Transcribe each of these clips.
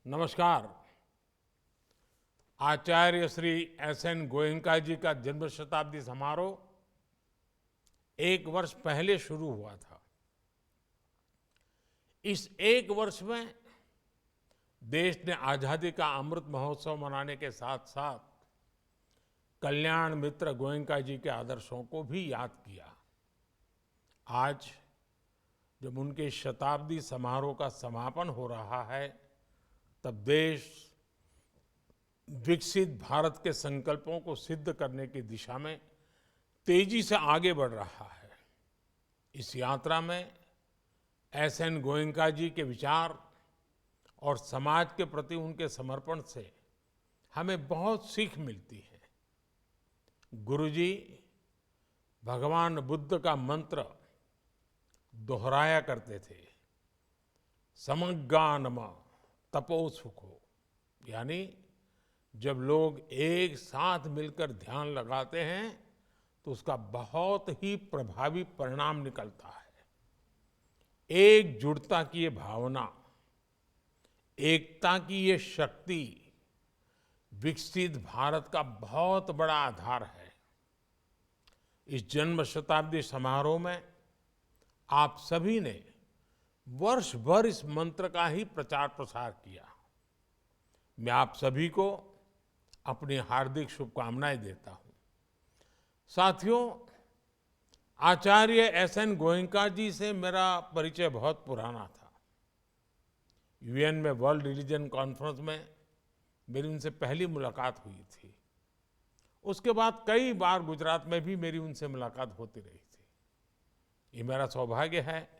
नमस्कार। आचार्य श्री एस.एन. गोयनका जी का जन्म शताब्दी समारोह एक वर्ष पहले शुरू हुआ था। इस एक वर्ष में देश ने आजादी का अमृत महोत्सव मनाने के साथ साथ कल्याण मित्र गोयनका जी के आदर्शों को भी याद किया। आज जब उनके शताब्दी समारोह का समापन हो रहा है, तब देश विकसित भारत के संकल्पों को सिद्ध करने की दिशा में तेजी से आगे बढ़ रहा है। इस यात्रा में एस.एन. गोयनका जी के विचार और समाज के प्रति उनके समर्पण से हमें बहुत सीख मिलती है। गुरुजी भगवान बुद्ध का मंत्र दोहराया करते थे, समग्गानम तपो सुखो, यानी जब लोग एक साथ मिलकर ध्यान लगाते हैं तो उसका बहुत ही प्रभावी परिणाम निकलता है। एकजुटता की ये भावना, एकता की ये शक्ति विकसित भारत का बहुत बड़ा आधार है। इस जन्म शताब्दी समारोह में आप सभी ने वर्ष भर इस मंत्र का ही प्रचार प्रसार किया। मैं आप सभी को अपनी हार्दिक शुभकामनाएं देता हूं। साथियों, आचार्य एस.एन. गोयनका जी से मेरा परिचय बहुत पुराना था। यूएन में वर्ल्ड रिलीजन कॉन्फ्रेंस में मेरी उनसे पहली मुलाकात हुई थी। उसके बाद कई बार गुजरात में भी मेरी उनसे मुलाकात होती रही थी। ये मेरा सौभाग्य है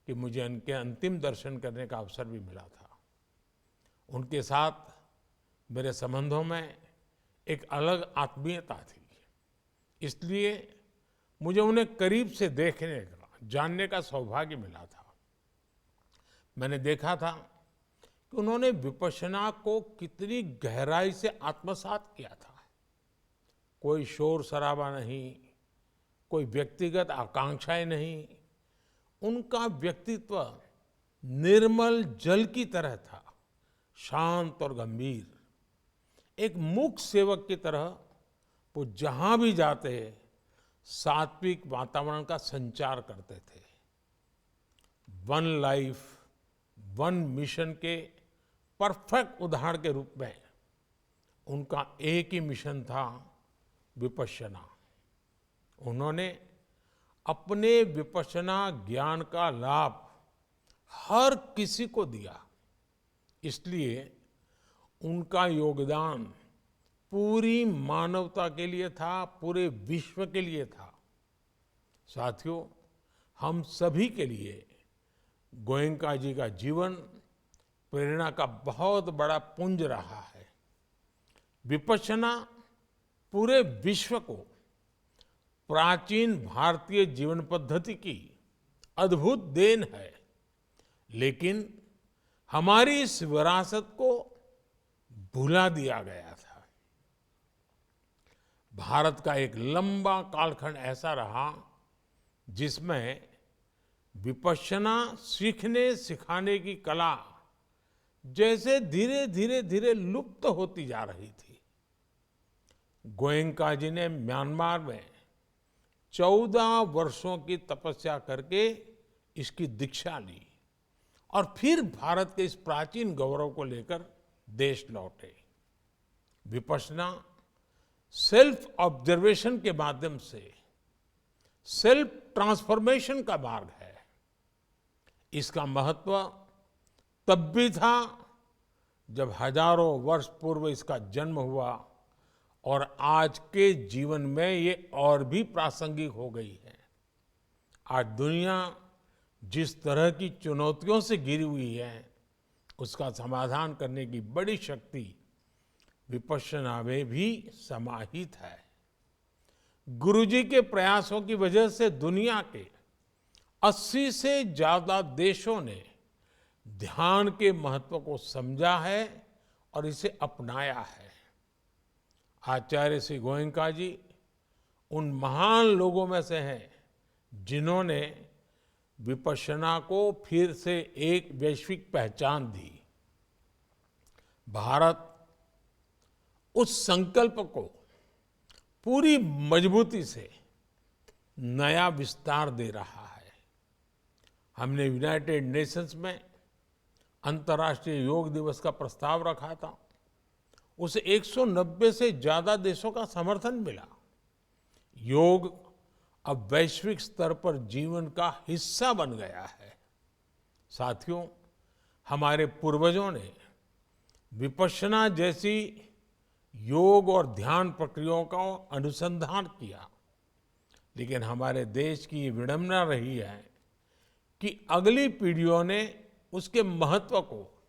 कि मुझे उनके अंतिम दर्शन करने का अवसर भी मिला था। उनके साथ मेरे संबंधों में एक अलग आत्मीयता थी, इसलिए मुझे उन्हें करीब से देखने का, जानने का सौभाग्य मिला था। मैंने देखा था कि उन्होंने विपश्यना को कितनी गहराई से आत्मसात किया था। कोई शोर शराबा नहीं, कोई व्यक्तिगत आकांक्षाएं नहीं। उनका व्यक्तित्व निर्मल जल की तरह था, शांत और गंभीर। एक मूक सेवक की तरह वो जहां भी जाते सात्विक वातावरण का संचार करते थे। वन लाइफ वन मिशन के परफेक्ट उदाहरण के रूप में उनका एक ही मिशन था, विपश्यना। उन्होंने अपने विपश्यना ज्ञान का लाभ हर किसी को दिया, इसलिए उनका योगदान पूरी मानवता के लिए था, पूरे विश्व के लिए था। साथियों, हम सभी के लिए गोयनका जी का जीवन प्रेरणा का बहुत बड़ा पुंज रहा है। विपश्यना पूरे विश्व को प्राचीन भारतीय जीवन पद्धति की अद्भुत देन है, लेकिन हमारी इस विरासत को भुला दिया गया था। भारत का एक लंबा कालखंड ऐसा रहा जिसमें विपश्यना सीखने सिखाने की कला जैसे धीरे धीरे धीरे लुप्त होती जा रही थी। गोयनका जी ने म्यांमार में 14 वर्षों की तपस्या करके इसकी दीक्षा ली और फिर भारत के इस प्राचीन गौरव को लेकर देश लौटे। विपश्यना सेल्फ ऑब्जर्वेशन के माध्यम से सेल्फ ट्रांसफॉर्मेशन का मार्ग है। इसका महत्व तब भी था जब हजारों वर्ष पूर्व इसका जन्म हुआ, और आज के जीवन में ये और भी प्रासंगिक हो गई है। आज दुनिया जिस तरह की चुनौतियों से घिरी हुई है, उसका समाधान करने की बड़ी शक्ति विपश्यना में भी समाहित है। गुरुजी के प्रयासों की वजह से दुनिया के 80 से ज्यादा देशों ने ध्यान के महत्व को समझा है और इसे अपनाया है। आचार्य श्री गोयनका जी उन महान लोगों में से हैं जिन्होंने विपश्यना को फिर से एक वैश्विक पहचान दी। भारत उस संकल्प को पूरी मजबूती से नया विस्तार दे रहा है। हमने यूनाइटेड नेशंस में अंतर्राष्ट्रीय योग दिवस का प्रस्ताव रखा था। उसे 190 से ज्यादा देशों का समर्थन मिला। योग अब वैश्विक स्तर पर जीवन का हिस्सा बन गया है। साथियों, हमारे पूर्वजों ने विपश्यना जैसी योग और ध्यान प्रक्रियाओं का अनुसंधान किया, लेकिन हमारे देश की ये विडंबना रही है कि अगली पीढ़ियों ने उसके महत्व को,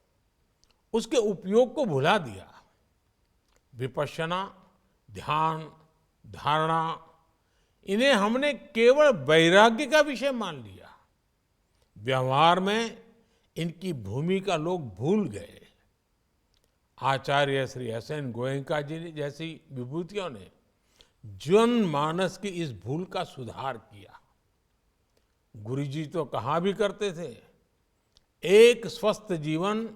उसके उपयोग को भुला दिया। विपश्यना, ध्यान, धारणा, इन्हें हमने केवल वैराग्य का विषय मान लिया। व्यवहार में इनकी भूमिका लोग भूल गए। आचार्य श्री एस.एन. गोयनका जी जैसी विभूतियों ने जनमानस की इस भूल का सुधार किया। गुरुजी तो कहा भी करते थे, एक स्वस्थ जीवन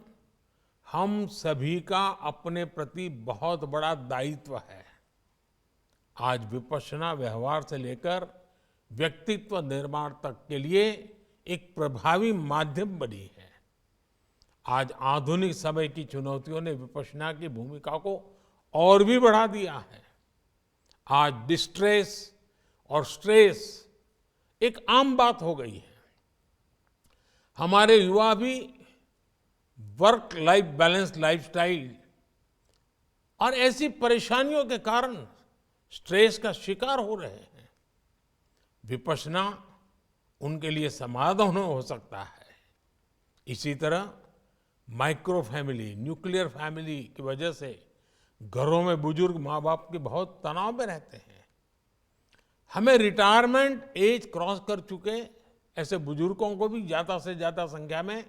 हम सभी का अपने प्रति बहुत बड़ा दायित्व है। आज विपश्यना व्यवहार से लेकर व्यक्तित्व निर्माण तक के लिए एक प्रभावी माध्यम बनी है। आज आधुनिक समय की चुनौतियों ने विपश्यना की भूमिका को और भी बढ़ा दिया है। आज डिस्ट्रेस और स्ट्रेस एक आम बात हो गई है। हमारे युवा भी वर्क लाइफ बैलेंस लाइफस्टाइल और ऐसी परेशानियों के कारण स्ट्रेस का शिकार हो रहे हैं। विपश्यना उनके लिए समाधान हो सकता है। इसी तरह माइक्रो फैमिली, न्यूक्लियर फैमिली की वजह से घरों में बुजुर्ग माँ बाप के बहुत तनाव में रहते हैं। हमें रिटायरमेंट एज क्रॉस कर चुके ऐसे बुजुर्गों को भी ज्यादा से ज्यादा संख्या में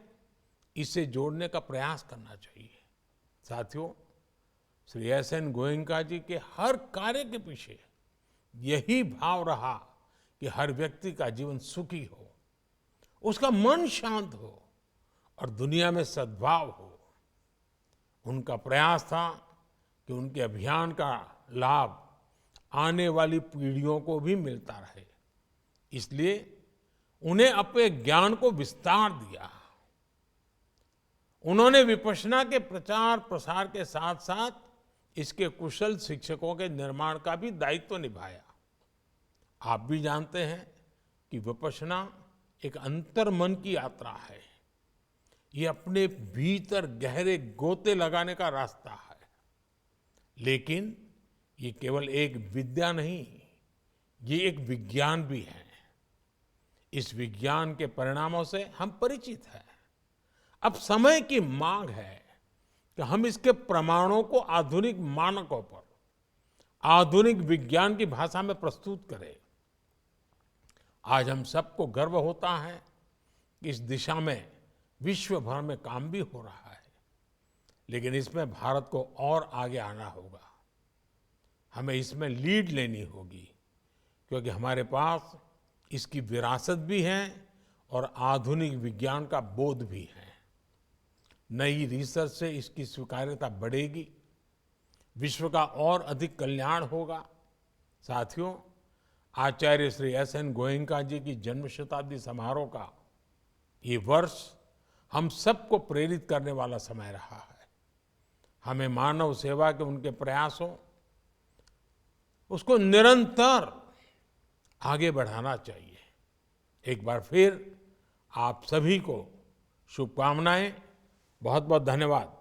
इससे जोड़ने का प्रयास करना चाहिए। साथियों, श्री एस.एन. गोयनका जी के हर कार्य के पीछे यही भाव रहा कि हर व्यक्ति का जीवन सुखी हो, उसका मन शांत हो और दुनिया में सद्भाव हो। उनका प्रयास था कि उनके अभियान का लाभ आने वाली पीढ़ियों को भी मिलता रहे। इसलिए उन्हें अपने ज्ञान को विस्तार दिया। उन्होंने विपश्यना के प्रचार प्रसार के साथ साथ इसके कुशल शिक्षकों के निर्माण का भी दायित्व निभाया। आप भी जानते हैं कि विपश्यना एक अंतर्मन की यात्रा है। ये अपने भीतर गहरे गोते लगाने का रास्ता है। लेकिन ये केवल एक विद्या नहीं, ये एक विज्ञान भी है। इस विज्ञान के परिणामों से हम परिचित हैं। अब समय की मांग है कि हम इसके प्रमाणों को आधुनिक मानकों पर, आधुनिक विज्ञान की भाषा में प्रस्तुत करें। आज हम सबको गर्व होता है कि इस दिशा में विश्व भर में काम भी हो रहा है, लेकिन इसमें भारत को और आगे आना होगा। हमें इसमें लीड लेनी होगी, क्योंकि हमारे पास इसकी विरासत भी है और आधुनिक विज्ञान का बोध भी है। नई रिसर्च से इसकी स्वीकार्यता बढ़ेगी, विश्व का और अधिक कल्याण होगा। साथियों, आचार्य श्री एस.एन. गोयनका जी की जन्म शताब्दी समारोह का ये वर्ष हम सबको प्रेरित करने वाला समय रहा है। हमें मानव सेवा के उनके प्रयासों उसको निरंतर आगे बढ़ाना चाहिए। एक बार फिर आप सभी को शुभकामनाएं। बहुत बहुत धन्यवाद।